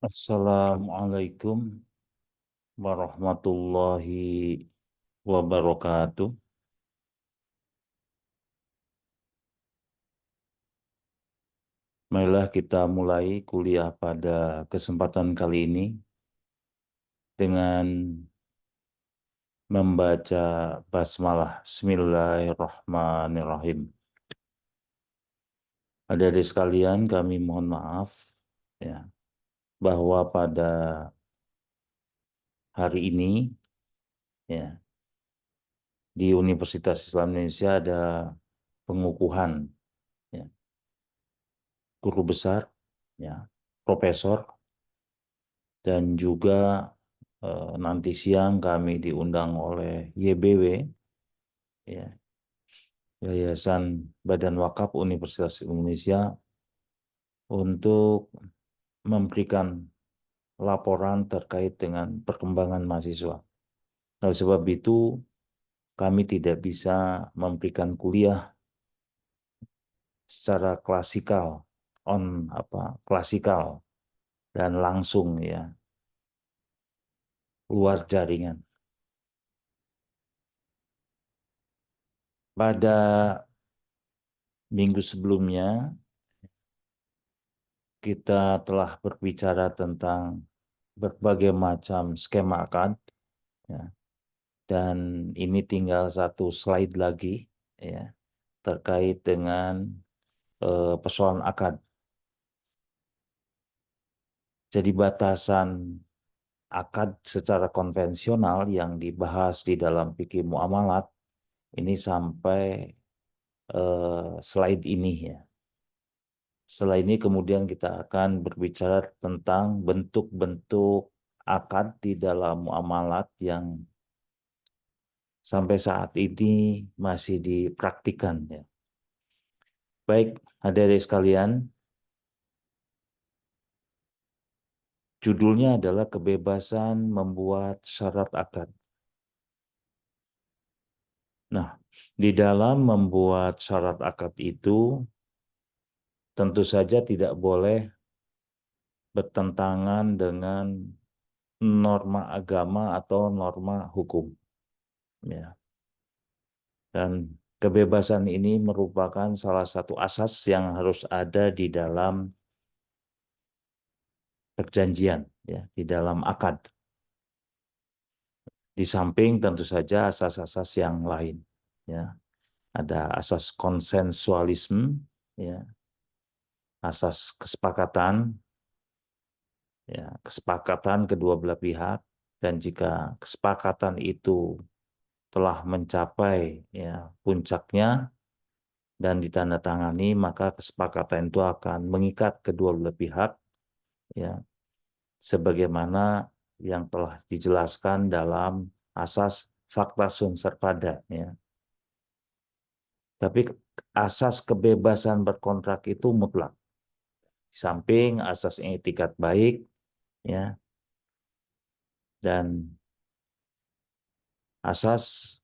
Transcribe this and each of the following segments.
Assalamualaikum warahmatullahi wabarakatuh. Marilah kita mulai kuliah pada kesempatan kali ini dengan membaca basmalah. Bismillahirrahmanirrahim. Adik-adik sekalian, kami mohon maaf ya, bahwa pada hari ini ya, di Universitas Islam Indonesia ada pengukuhan ya, guru besar, ya, profesor, dan juga nanti siang kami diundang oleh YBW, ya, Yayasan Badan Wakaf Universitas Indonesia, untuk memberikan laporan terkait dengan perkembangan mahasiswa. Oleh sebab itu, kami tidak bisa memberikan kuliah secara klasikal dan langsung ya, luar jaringan. Pada minggu sebelumnya kita telah berbicara tentang berbagai macam skema akad, ya. Dan ini tinggal satu slide lagi ya, terkait dengan persoalan akad. Jadi batasan akad secara konvensional yang dibahas di dalam fikih muamalat ini sampai slide ini ya. Setelah ini kemudian kita akan berbicara tentang bentuk-bentuk akad di dalam muamalat yang sampai saat ini masih dipraktikkan ya. Baik, adik-adik sekalian, judulnya adalah kebebasan membuat syarat akad. Nah, di dalam membuat syarat akad itu tentu saja tidak boleh bertentangan dengan norma agama atau norma hukum. Ya. Dan kebebasan ini merupakan salah satu asas yang harus ada di dalam perjanjian, ya, di dalam akad. Di samping tentu saja asas-asas yang lain, ya. Ada asas konsensualisme, ya, asas kesepakatan, ya, kesepakatan kedua belah pihak, dan jika kesepakatan itu telah mencapai ya puncaknya dan ditandatangani, maka kesepakatan itu akan mengikat kedua belah pihak ya, sebagaimana yang telah dijelaskan dalam asas fakta sunt servanda ya. Tapi asas kebebasan berkontrak itu mutlak. Di samping asas etikat baik ya, dan asas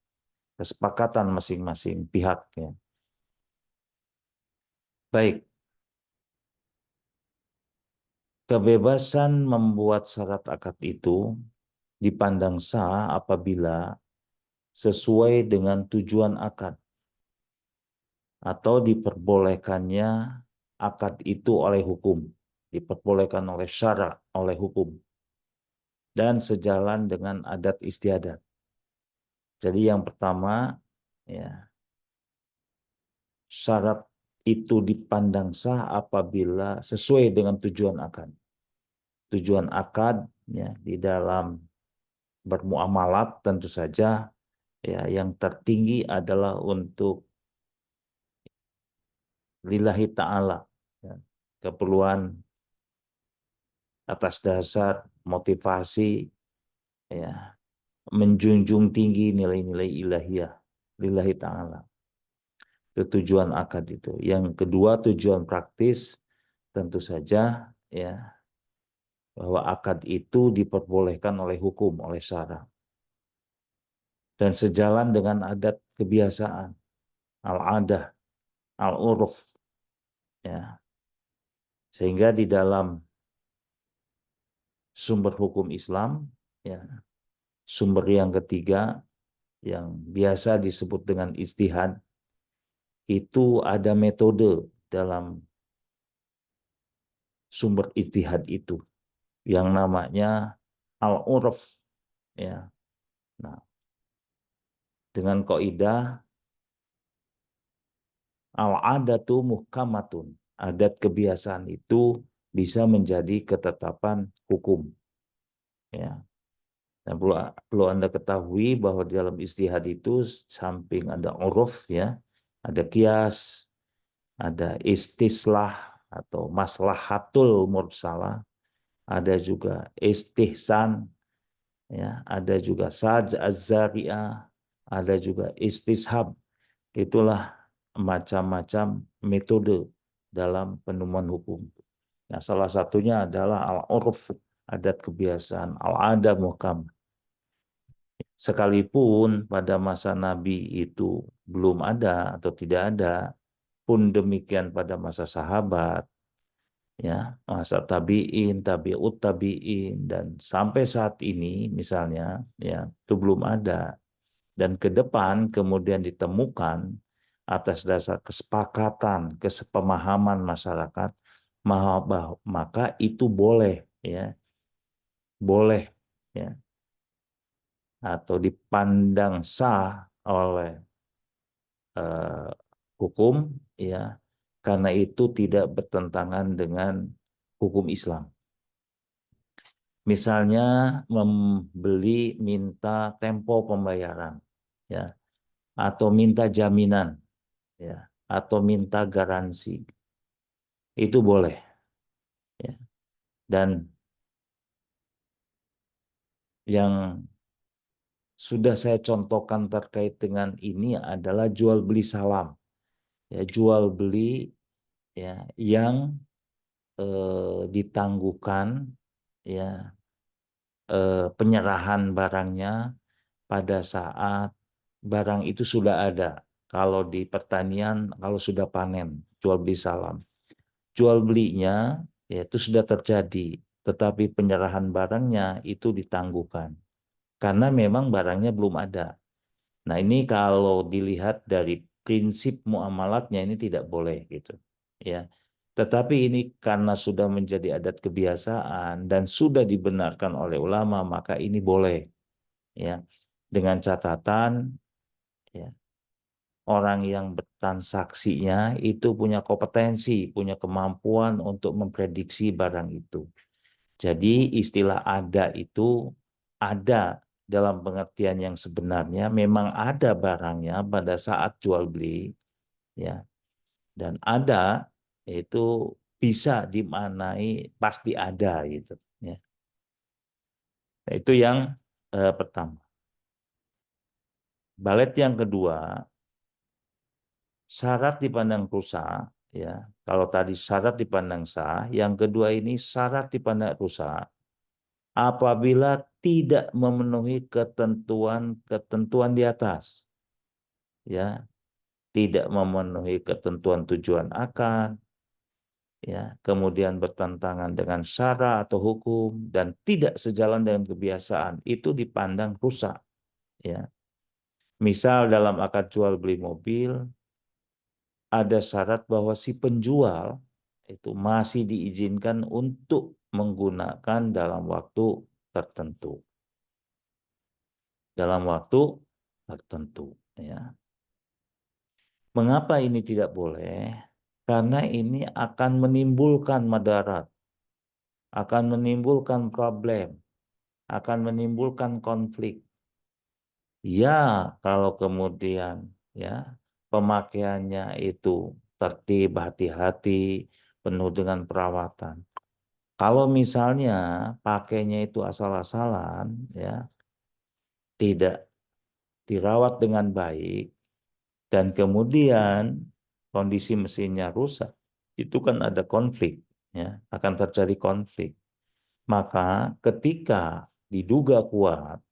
kesepakatan masing-masing pihak ya. Baik, kebebasan membuat syarat akad itu dipandang sah apabila sesuai dengan tujuan akad atau diperbolehkannya akad itu oleh hukum, diperbolehkan oleh syara, oleh hukum, dan sejalan dengan adat istiadat. Jadi yang pertama, ya, syarat itu dipandang sah apabila sesuai dengan tujuan akad. Tujuan akad ya, di dalam bermuamalat tentu saja ya yang tertinggi adalah untuk lillahi ta'ala ya, keperluan atas dasar motivasi ya, menjunjung tinggi nilai-nilai ilahiyah lillahi ta'ala. Itu tujuan akad itu. Yang kedua, tujuan praktis tentu saja ya, bahwa akad itu diperbolehkan oleh hukum, oleh syara, dan sejalan dengan adat kebiasaan, al-adah, al-uruf ya. Sehingga di dalam sumber hukum Islam, ya. Sumber yang ketiga yang biasa disebut dengan ijtihad, itu ada metode dalam sumber ijtihad itu yang namanya al-urf, ya. Nah, dengan kaidah al-adatu muhkamatun, adat kebiasaan itu bisa menjadi ketetapan hukum, ya. Dan perlu Anda ketahui bahwa di dalam ijtihad itu samping ada uruf, ya, ada kias, ada istislah atau maslahatul mursalah, ada juga istihsan, ya, ada juga sajz az-zari'ah, ada juga istishab. Itulah macam-macam metode dalam penemuan hukum. Nah, salah satunya adalah al-urf, adat kebiasaan, al-ada muhkam. Sekalipun pada masa Nabi itu belum ada atau tidak ada, pun demikian pada masa sahabat, ya, masa tabi'in, tabi'ut tabi'in, dan sampai saat ini misalnya, ya, itu belum ada. Dan ke depan kemudian ditemukan atas dasar kesepakatan, kesepemahaman masyarakat, maka itu boleh, ya, boleh, ya, atau dipandang sah oleh eh, hukum, ya, karena itu tidak bertentangan dengan hukum Islam. Misalnya membeli minta tempo pembayaran, ya, atau minta jaminan, ya, atau minta garansi, itu boleh, ya. Dan yang sudah saya contohkan terkait dengan ini adalah jual beli salam, ya, jual beli, ya, yang ditangguhkan, ya, penyerahan barangnya pada saat barang itu sudah ada. Kalau di pertanian, kalau sudah panen, jual beli salam. Jual belinya, ya, itu sudah terjadi, tetapi penyerahan barangnya itu ditangguhkan karena memang barangnya belum ada. Nah, ini kalau dilihat dari prinsip muamalatnya ini tidak boleh gitu, ya. Tetapi ini karena sudah menjadi adat kebiasaan dan sudah dibenarkan oleh ulama, maka ini boleh, ya. Dengan catatan, ya, orang yang bertransaksinya itu punya kompetensi, punya kemampuan untuk memprediksi barang itu. Jadi istilah ada itu ada dalam pengertian yang sebenarnya memang ada barangnya pada saat jual beli, ya, dan ada itu bisa dimaknai pasti ada gitu, ya. Nah, itu yang pertama. Balet yang kedua, syarat dipandang rusak, ya. Kalau tadi syarat dipandang sah, yang kedua ini syarat dipandang rusak apabila tidak memenuhi ketentuan-ketentuan di atas, ya, tidak memenuhi ketentuan tujuan akad, ya, kemudian bertentangan dengan syara atau hukum dan tidak sejalan dengan kebiasaan, itu dipandang rusak, ya. Misal dalam akad jual beli mobil ada syarat bahwa si penjual itu masih diizinkan untuk menggunakan dalam waktu tertentu. Dalam waktu tertentu, ya. Mengapa ini tidak boleh? Karena ini akan menimbulkan madarat, akan menimbulkan problem, akan menimbulkan konflik. Ya, kalau kemudian, ya, pemakaiannya itu tertib, hati-hati, penuh dengan perawatan. Kalau misalnya pakainya itu asal-asalan, ya, tidak dirawat dengan baik, dan kemudian kondisi mesinnya rusak, itu kan ada konflik, ya, akan terjadi konflik. Maka ketika diduga kuat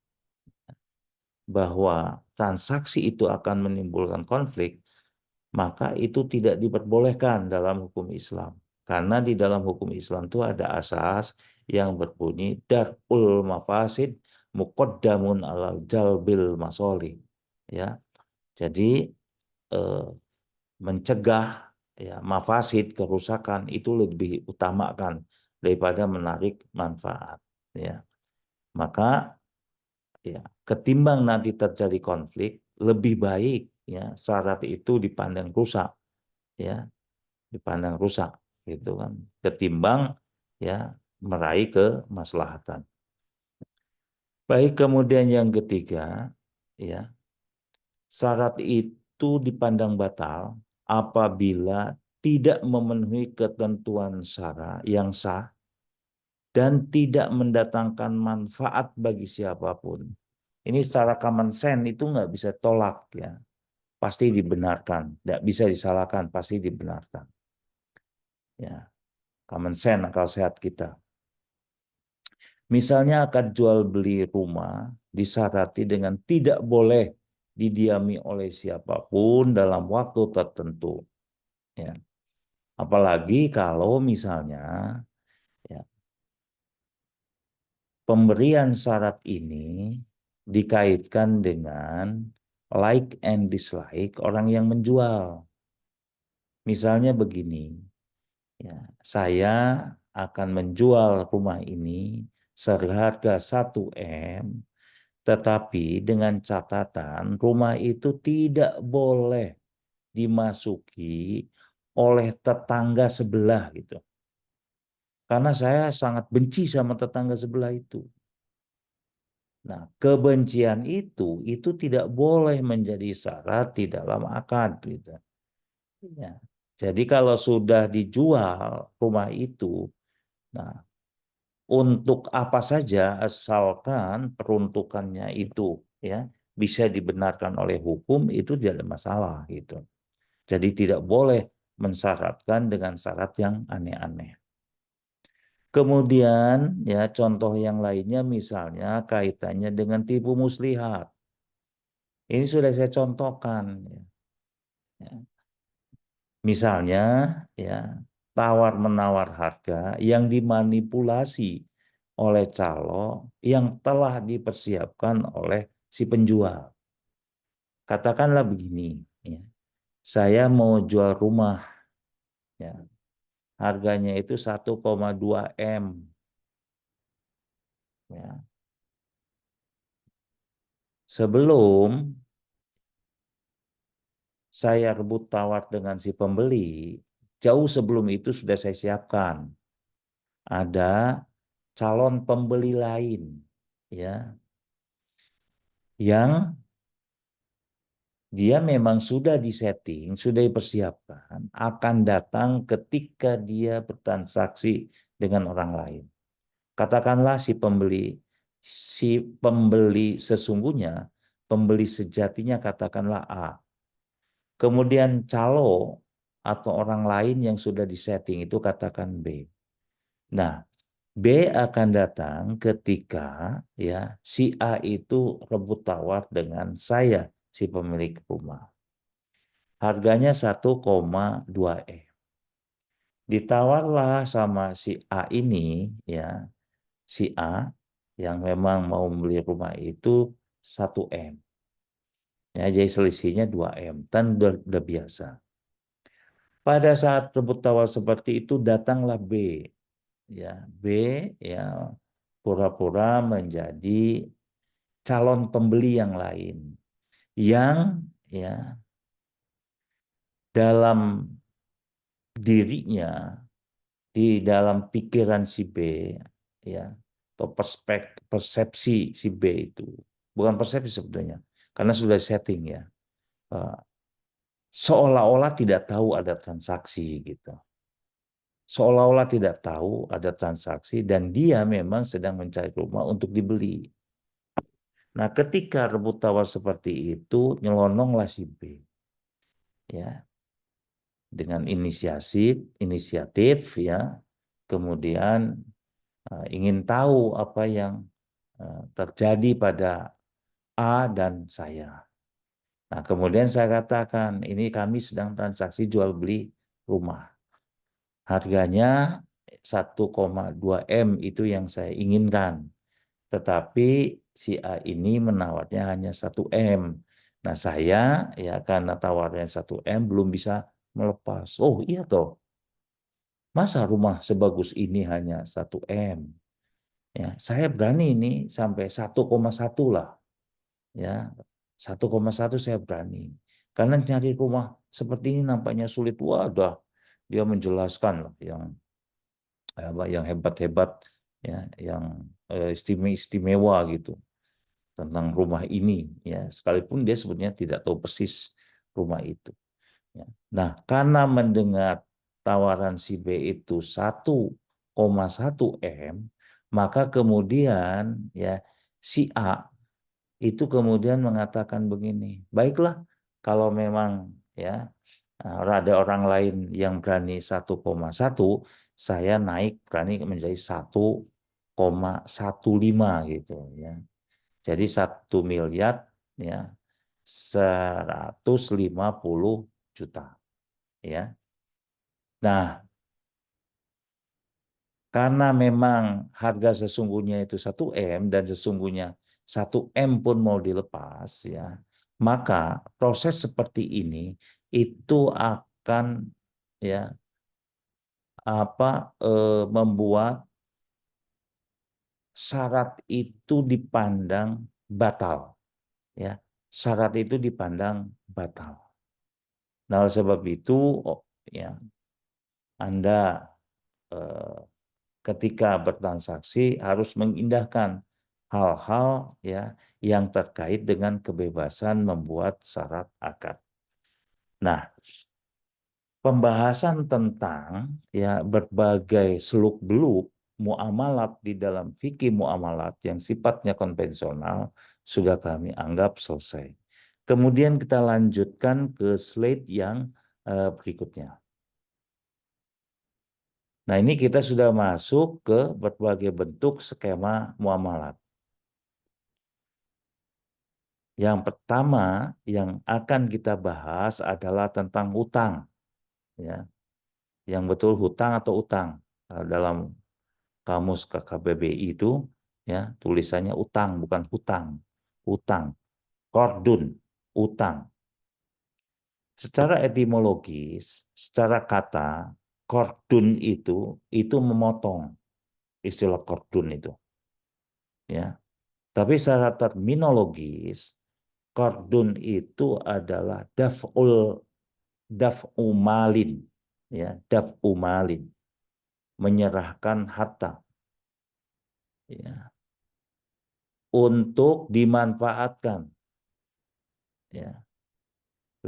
bahwa transaksi itu akan menimbulkan konflik, maka itu tidak diperbolehkan dalam hukum Islam. Karena di dalam hukum Islam itu ada asas yang berbunyi darul mafasid muqaddamun alal jalbil masolih. Ya, jadi eh, mencegah ya mafasid kerusakan itu lebih utamakan daripada menarik manfaat. Ya, maka ya ketimbang nanti terjadi konflik, lebih baik ya syarat itu dipandang rusak, ya dipandang rusak gitu kan, ketimbang ya meraih kemaslahatan. Baik, kemudian yang ketiga, ya syarat itu dipandang batal apabila tidak memenuhi ketentuan syara yang sah dan tidak mendatangkan manfaat bagi siapapun. Ini secara common sense itu nggak bisa tolak ya, pasti dibenarkan, nggak bisa disalahkan, pasti dibenarkan. Ya, common sense akal sehat kita. Misalnya akad jual beli rumah disyarat dengan tidak boleh didiami oleh siapapun dalam waktu tertentu. Ya. Apalagi kalau misalnya ya, pemberian syarat ini dikaitkan dengan like and dislike orang yang menjual. Misalnya begini, ya, saya akan menjual rumah ini seharga 1 M, tetapi dengan catatan rumah itu tidak boleh dimasuki oleh tetangga sebelah gitu. Karena saya sangat benci sama tetangga sebelah itu. Nah, kebencian itu tidak boleh menjadi syarat di dalam akad gitu. Ya. Jadi kalau sudah dijual rumah itu, nah untuk apa saja asalkan peruntukannya itu ya bisa dibenarkan oleh hukum itu tidak ada masalah gitu. Jadi tidak boleh mensyaratkan dengan syarat yang aneh-aneh. Kemudian ya contoh yang lainnya misalnya kaitannya dengan tipu muslihat. Ini sudah saya contohkan ya. Ya. Misalnya ya tawar-menawar harga yang dimanipulasi oleh calo yang telah dipersiapkan oleh si penjual. Katakanlah begini, ya, saya mau jual rumah, ya, harganya itu 1,2 M. Ya. Sebelum saya rebut tawar dengan si pembeli, jauh sebelum itu sudah saya siapkan. Ada calon pembeli lain, ya, yang dia memang sudah disetting, sudah dipersiapkan, akan datang ketika dia bertransaksi dengan orang lain. Katakanlah si pembeli sesungguhnya, pembeli sejatinya katakanlah A. Kemudian calo atau orang lain yang sudah disetting itu katakan B. Nah, B akan datang ketika ya si A itu rebut tawar dengan saya si pemilik rumah. Harganya 1,2 M. Ditawarlah sama si A ini ya, si A yang memang mau membeli rumah itu 1 M. Ya, jadi selisihnya 2 M. Dan udah biasa. Pada saat rebut tawar seperti itu datanglah B. Ya, B ya pura-pura menjadi calon pembeli yang lain yang ya dalam dirinya di dalam pikiran si B ya atau persepsi si B itu bukan persepsi sebetulnya karena sudah setting ya eh, seolah-olah tidak tahu ada transaksi gitu, seolah-olah tidak tahu ada transaksi dan dia memang sedang mencari rumah untuk dibeli. Nah, ketika rebut tawar seperti itu, nyelononglah si B, ya, dengan inisiatif, ya, kemudian ingin tahu apa yang terjadi pada A dan saya. Nah, kemudian saya katakan, ini kami sedang transaksi jual beli rumah. Harganya 1,2 M itu yang saya inginkan. Tetapi si A ini menawarnya hanya 1 M. Nah, saya ya karena tawarnya 1 M belum bisa melepas. Oh iya toh, masa rumah sebagus ini hanya 1 M? Ya, saya berani ini sampai 1,1 lah. Ya, 1,1 saya berani. Karena nyari rumah seperti ini nampaknya sulit. Wadah, dia menjelaskan lah yang hebat-hebat, ya, yang istimewa gitu tentang rumah ini, ya, sekalipun dia sebetulnya tidak tahu persis rumah itu, ya. Nah, karena mendengar tawaran si B itu 1,1 M, maka kemudian ya si A itu kemudian mengatakan begini, baiklah kalau memang ya ada orang lain yang berani 1,1, saya naik berani menjadi 1,15 gitu ya. Jadi 1 miliar ya 150 juta ya. Nah, karena memang harga sesungguhnya itu 1 M dan sesungguhnya 1 M pun mau dilepas ya, maka proses seperti ini itu akan ya membuat syarat itu dipandang batal, ya. Syarat itu dipandang batal. Nah, oleh sebab itu ya Anda eh, ketika bertransaksi harus mengindahkan hal-hal ya yang terkait dengan kebebasan membuat syarat akad. Nah, pembahasan tentang ya berbagai seluk-beluk muamalat di dalam fikih muamalat yang sifatnya konvensional sudah kami anggap selesai. Kemudian kita lanjutkan ke slide yang berikutnya. Nah, ini kita sudah masuk ke berbagai bentuk skema muamalat. Yang pertama yang akan kita bahas adalah tentang hutang, ya. Yang betul hutang atau utang. Dalam kamus KKBBI itu ya tulisannya utang bukan hutang. Utang, kordun, utang. Secara etimologis, secara kata, kordun itu memotong, istilah kordun itu, ya. Tapi secara terminologis, kordun itu adalah daf'u malin, ya, daf'u malin, menyerahkan harta, ya, untuk dimanfaatkan, ya.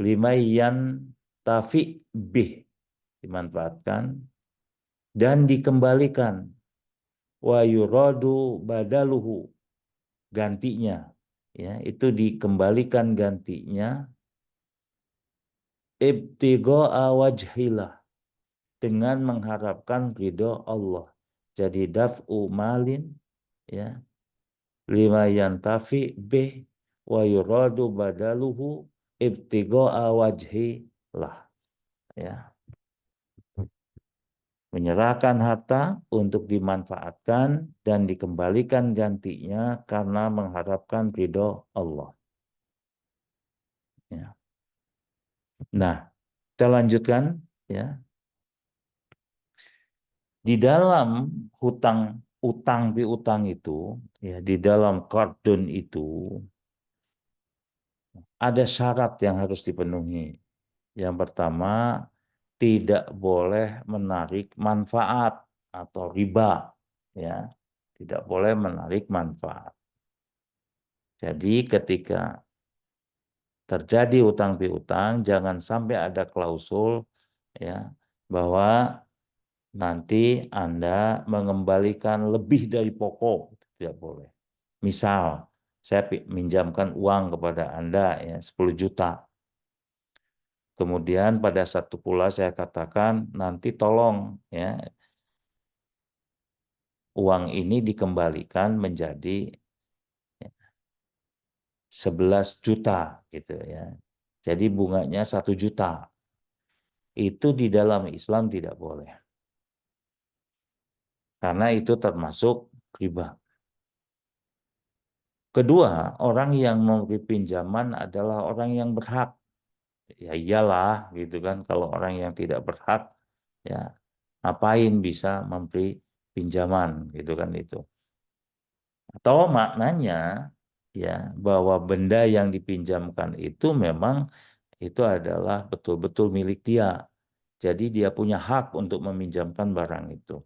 Lima yan tafi bih, dimanfaatkan dan dikembalikan, wa yuradu badaluhu, gantinya, ya, itu dikembalikan gantinya, ibtigha'a wajhillah, dengan mengharapkan ridho Allah. Jadi daf'u malin, ya, lima yantafi bih wa yuradu badaluhu ibtigha'a wajhillah, ya. Menyerahkan harta untuk dimanfaatkan dan dikembalikan gantinya karena mengharapkan ridho Allah. Ya. Nah, kita lanjutkan ya. Di dalam utang piutang itu, ya, di dalam kardun itu ada syarat yang harus dipenuhi. Yang pertama, tidak boleh menarik manfaat atau riba, ya. Tidak boleh menarik manfaat. Jadi ketika terjadi utang piutang, jangan sampai ada klausul ya bahwa nanti Anda mengembalikan lebih dari pokok, tidak boleh. Misal, saya minjamkan uang kepada Anda ya 10 juta. Kemudian pada satu pula saya katakan nanti tolong ya uang ini dikembalikan menjadi 11 juta gitu ya. Jadi bunganya 1 juta. Itu di dalam Islam tidak boleh. karena itu termasuk riba. Kedua, orang yang memberi pinjaman adalah orang yang berhak. Ya iyalah gitu kan, kalau orang yang tidak berhak ya ngapain bisa memberi pinjaman gitu kan itu. Atau maknanya ya bahwa benda yang dipinjamkan itu memang itu adalah betul-betul milik dia. Jadi dia punya hak untuk meminjamkan barang itu.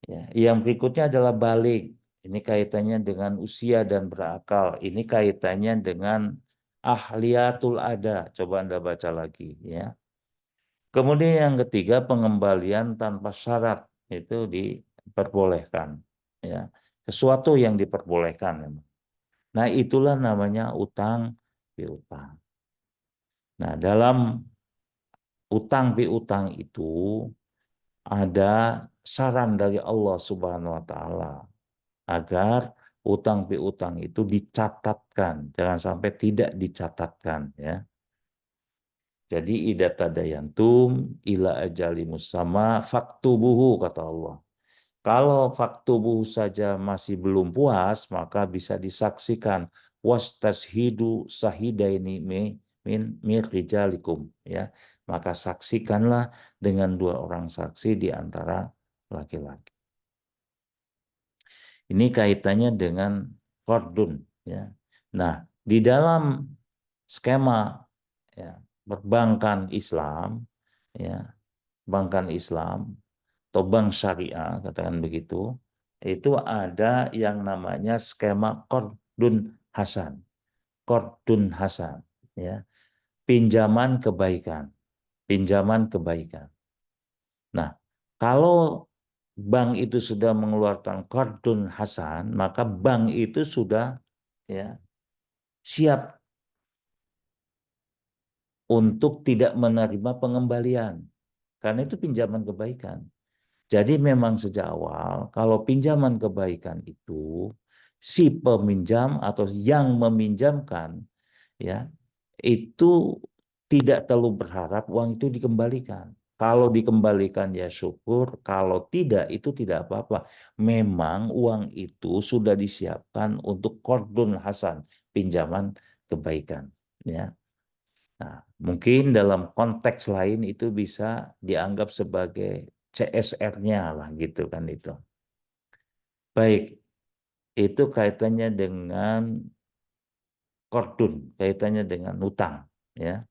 Ya, yang berikutnya adalah balik. Ini kaitannya dengan usia dan berakal. Ini kaitannya dengan ahliyatul ada. Coba Anda baca lagi ya. Kemudian yang ketiga pengembalian tanpa syarat itu diperbolehkan. Ya, sesuatu yang diperbolehkan memang. Nah, itulah namanya utang piutang. Nah, dalam utang piutang itu ada saran dari Allah Subhanahu wa taala agar utang piutang itu dicatatkan, jangan sampai tidak dicatatkan ya. Jadi idza tadayantum ila ajali musamma faktubuhu kata Allah. Kalau faktubuhu saja masih belum puas, maka bisa disaksikan wastashhidu sahidaini min rijalikum ya. Maka saksikanlah dengan dua orang saksi di antara laki-laki. Ini kaitannya dengan qardun ya. Nah, di dalam skema ya, perbankan Islam ya, perbankan Islam atau bank syariah katakan begitu, itu ada yang namanya skema qardun hasan. Qardun hasan ya, pinjaman kebaikan. Pinjaman kebaikan. Nah, kalau bank itu sudah mengeluarkan qardun hasan, maka bank itu sudah ya siap untuk tidak menerima pengembalian karena itu pinjaman kebaikan. Jadi memang sejak awal kalau pinjaman kebaikan itu si peminjam atau yang meminjamkan ya itu tidak terlalu berharap uang itu dikembalikan. Kalau dikembalikan ya syukur, kalau tidak itu tidak apa-apa. Memang uang itu sudah disiapkan untuk qardun hasan, pinjaman kebaikan ya. Nah, mungkin dalam konteks lain itu bisa dianggap sebagai CSR-nya lah gitu kan itu. Baik, itu kaitannya dengan kordun, kaitannya dengan utang ya.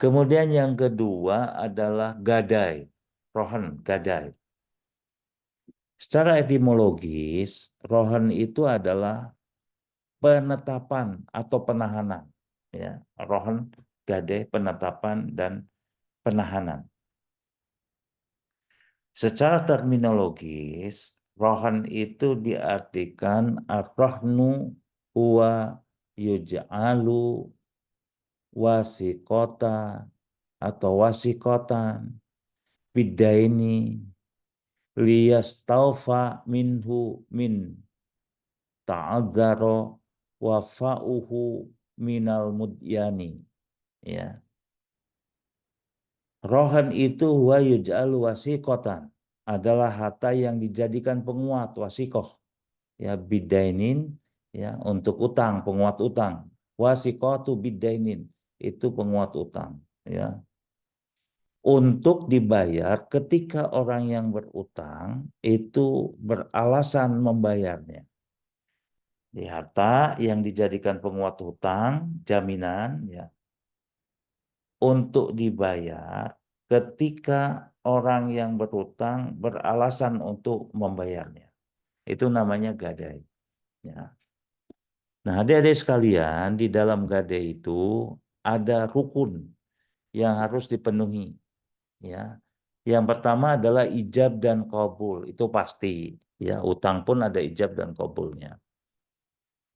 Kemudian yang kedua adalah gadai, rohan gadai. Secara etimologis, rohan itu adalah penetapan atau penahanan ya. Rohan gadai penetapan dan penahanan. Secara terminologis, rohan itu diartikan ar-rohnu huwa yuj'alu wasikota atau wasikotan bidaini liyastaufa minhu min ta'adzaro wafa'uhu minal mudyani ya. Rohan itu wa yuj'alu wasikotan adalah harta yang dijadikan penguat wasikoh ya bidainin ya untuk utang penguat utang wasikotu bidainin itu penguat utang ya untuk dibayar ketika orang yang berutang itu beralasan membayarnya di harta yang dijadikan penguat utang jaminan ya untuk dibayar ketika orang yang berutang beralasan untuk membayarnya. Itu namanya gadai. Ya. Nah, adik-adik sekalian, di dalam gadai itu ada rukun yang harus dipenuhi. Ya, yang pertama adalah ijab dan qabul. Itu pasti. Ya, utang pun ada ijab dan qabulnya.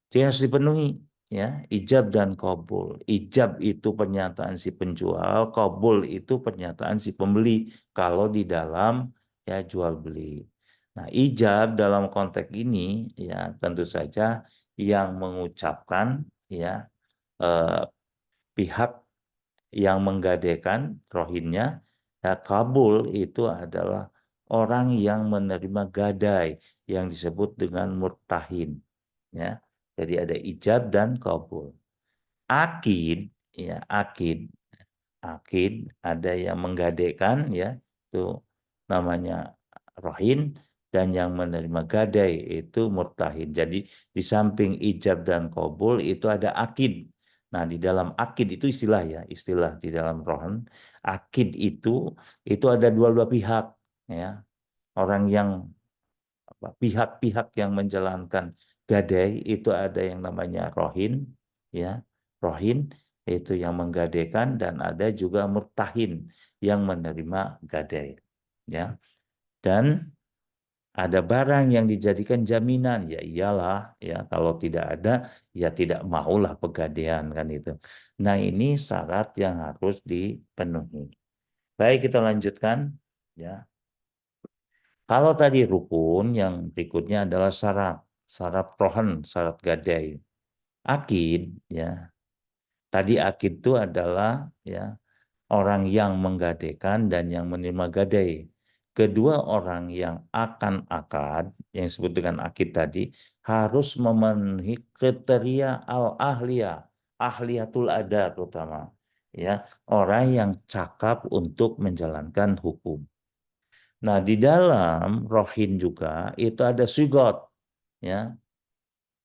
Dia harus dipenuhi. Ya, ijab dan qabul. Ijab itu pernyataan si penjual, qabul itu pernyataan si pembeli. Kalau di dalam ya jual beli. Nah, ijab dalam konteks ini ya tentu saja yang mengucapkan ya eh, pihak yang menggadaikan rohinnya ya kabul itu adalah orang yang menerima gadai yang disebut dengan murtahin. Ya, jadi ada ijab dan kabul. Akid, ya akid, akid ada yang menggadaikan, ya itu namanya rohin, dan yang menerima gadai itu murtahin. Jadi di samping ijab dan kabul itu ada akid. Nah, di dalam akid itu istilah, ya istilah di dalam rohan, akid itu ada dua-dua pihak, ya orang yang pihak-pihak yang menjalankan gadai itu ada yang namanya rohin, ya rohin itu yang menggadaikan, dan ada juga murtahin yang menerima gadai, ya. Dan ada barang yang dijadikan jaminan, ya iyalah, ya kalau tidak ada ya tidak maulah pegadaian, kan itu. Nah, ini syarat yang harus dipenuhi. Baik, kita lanjutkan, ya. Kalau tadi rukun, yang berikutnya adalah syarat. Syarat rohan, syarat gadai. Akid, ya. Tadi akid itu adalah, ya, orang yang menggadaikan dan yang menerima gadai. Kedua orang yang akan akad, yang disebut dengan akid tadi, harus memenuhi kriteria al-ahliyah, ahliyatul ada terutama. Ya, orang yang cakap untuk menjalankan hukum. Nah, di dalam rohin juga itu ada sigot, ya.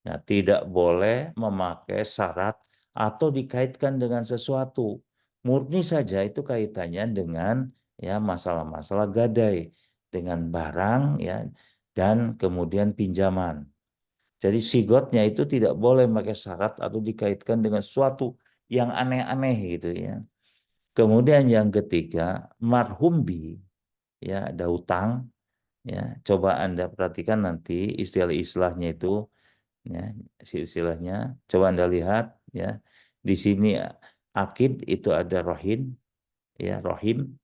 Ya, tidak boleh memakai syarat atau dikaitkan dengan sesuatu. Murni saja itu kaitannya dengan, ya, masalah-masalah gadai, dengan barang, ya, dan kemudian pinjaman. Jadi sigotnya itu tidak boleh memakai syarat atau dikaitkan dengan sesuatu yang aneh-aneh gitu, ya. Kemudian yang ketiga, marhumbi, ya, ada utang. Ya, coba Anda perhatikan nanti istilah-istilahnya itu, ya, istilahnya. Coba Anda lihat, ya. Di sini akid itu ada rohin, ya, rohim,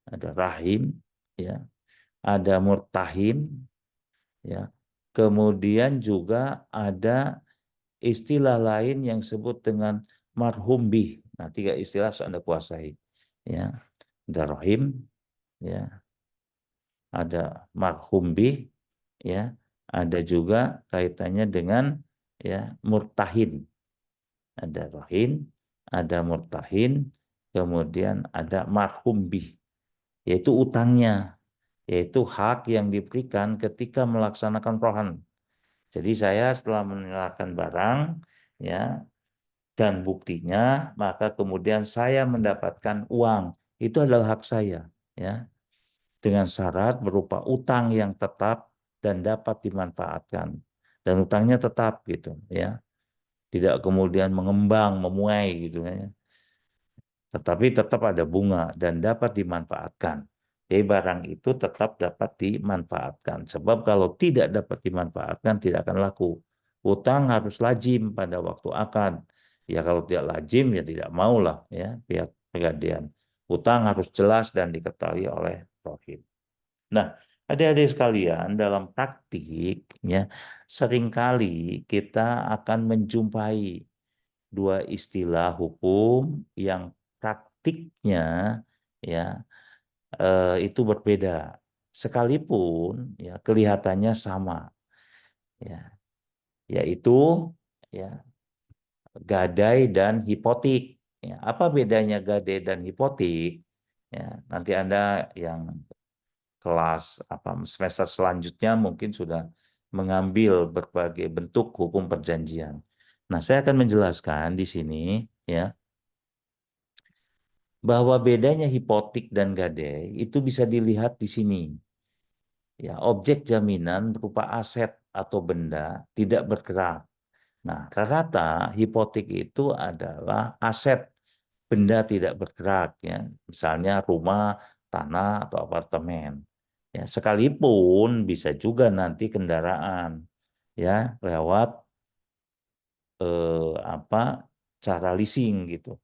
ada rahim, ya, ada murtahim, ya. Kemudian juga ada istilah lain yang disebut dengan marhum bih. Nah, tiga istilah harus Anda kuasai, ya. Ada rohim, ya, ada marhum bih, ya, ada juga kaitannya dengan, ya, murtahin. Ada rohin, ada murtahin, kemudian ada marhum bih, yaitu utangnya, yaitu hak yang diberikan ketika melaksanakan rohan. Jadi saya setelah menyerahkan barang, ya, dan buktinya, maka kemudian saya mendapatkan uang, itu adalah hak saya, ya, dengan syarat berupa utang yang tetap dan dapat dimanfaatkan, dan utangnya tetap gitu, ya, tidak kemudian mengembang memuai gitu, ya, tetapi tetap ada bunga dan dapat dimanfaatkan. Jadi barang itu tetap dapat dimanfaatkan. Sebab kalau tidak dapat dimanfaatkan tidak akan laku. Utang harus lazim pada waktu akad. Ya kalau tidak lazim ya tidak maulah, ya pihak pegadaian. Utang harus jelas dan diketahui oleh rohim. Nah, adik-adik sekalian, dalam praktik, ya, seringkali kita akan menjumpai dua istilah hukum yang praktiknya, ya, itu berbeda. Sekalipun, ya, kelihatannya sama, ya, yaitu, ya, gadai dan hipotik. Ya, apa bedanya gadai dan hipotik? Ya, nanti Anda yang kelas apa semester selanjutnya mungkin sudah mengambil berbagai bentuk hukum perjanjian. Nah, saya akan menjelaskan di sini, ya, bahwa bedanya hipotik dan gadai itu bisa dilihat di sini. Ya, objek jaminan berupa aset atau benda tidak bergerak. Nah, rata-rata hipotek itu adalah aset benda tidak bergerak, ya. Misalnya rumah, tanah atau apartemen. Ya, sekalipun bisa juga nanti kendaraan, ya, lewat apa cara leasing gitu.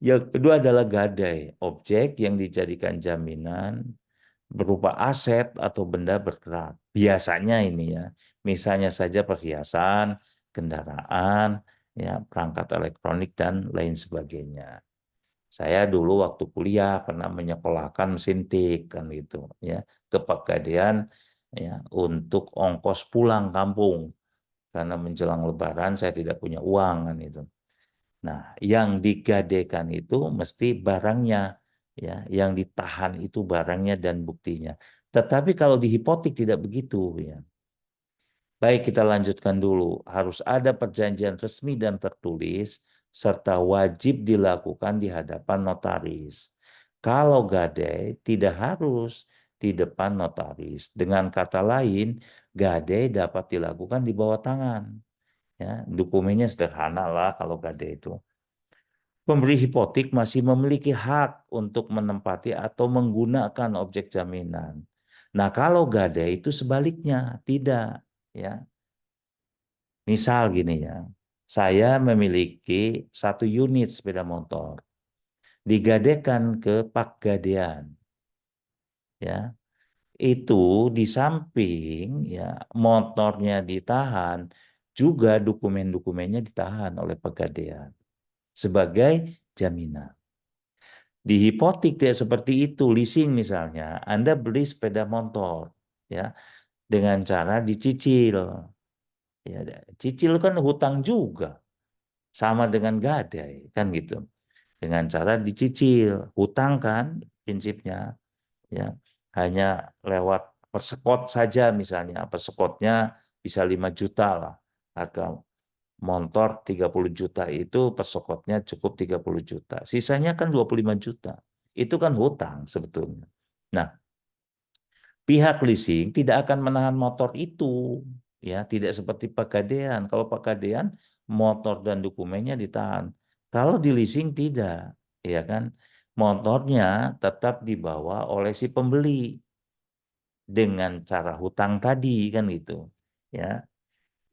Yang kedua adalah gadai, objek yang dijadikan jaminan berupa aset atau benda bergerak. Biasanya ini, ya, misalnya saja perhiasan, kendaraan, ya, perangkat elektronik dan lain sebagainya. Saya dulu waktu kuliah pernah menyekolahkan mesin tik kan gitu ya ke Pegadaian ya untuk ongkos pulang kampung karena menjelang Lebaran saya tidak punya uang kan itu. Nah, yang digadekan itu mesti barangnya ya, yang ditahan itu barangnya dan buktinya. Tetapi kalau di hipotek tidak begitu ya. Baik, kita lanjutkan dulu. Harus ada perjanjian resmi dan tertulis, serta wajib dilakukan di hadapan notaris. Kalau gadai, tidak harus di depan notaris. Dengan kata lain, gadai dapat dilakukan di bawah tangan. Ya, dokumennya sederhana lah kalau gadai itu. Pemberi hipotek masih memiliki hak untuk menempati atau menggunakan objek jaminan. Nah, kalau gadai itu sebaliknya, tidak. Ya, misal gini ya, saya memiliki 1 unit sepeda motor, digadekan ke Pegadaian, ya, itu di samping ya motornya ditahan, juga dokumen-dokumennya ditahan oleh Pegadaian sebagai jaminan. Di hipotek tidak seperti itu, leasing misalnya, Anda beli sepeda motor, ya, dengan cara dicicil, ya, cicil kan hutang juga. Sama dengan gadai kan gitu, dengan cara dicicil hutang kan prinsipnya ya, hanya lewat persekot saja, misalnya persekotnya bisa 5 juta lah, harga motor 30 juta itu persekotnya cukup 30 juta, sisanya kan 25 juta, itu kan hutang sebetulnya. Nah, pihak leasing tidak akan menahan motor itu, ya, tidak seperti Pegadaian. Kalau Pegadaian motor dan dokumennya ditahan. Kalau di leasing tidak, ya kan? Motornya tetap dibawa oleh si pembeli dengan cara hutang tadi kan gitu. Ya.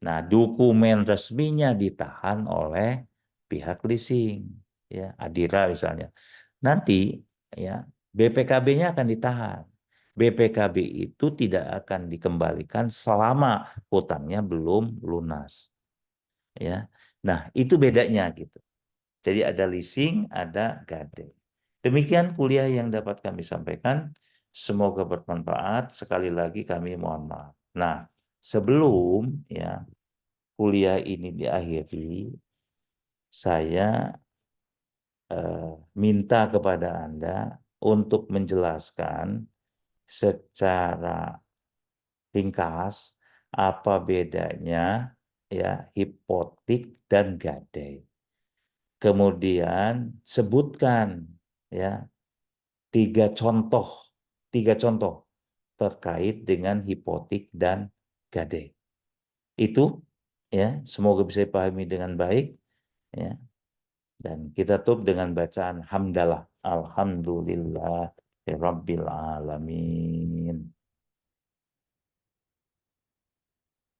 Nah, dokumen resminya ditahan oleh pihak leasing, ya, Adira misalnya. Nanti ya BPKB-nya akan ditahan. BPKB itu tidak akan dikembalikan selama hutangnya belum lunas. Ya, nah itu bedanya gitu. Jadi ada leasing, ada gade. Demikian kuliah yang dapat kami sampaikan. Semoga bermanfaat. Sekali lagi kami mohon maaf. Nah, sebelum ya kuliah ini diakhiri, saya minta kepada Anda untuk menjelaskan secara ringkas apa bedanya ya hipotek dan gadai. Kemudian sebutkan ya tiga contoh, tiga contoh terkait dengan hipotek dan gadai. Itu ya semoga bisa dipahami dengan baik ya. Dan kita tutup dengan bacaan hamdalah. Alhamdulillah Rabbil Alamin.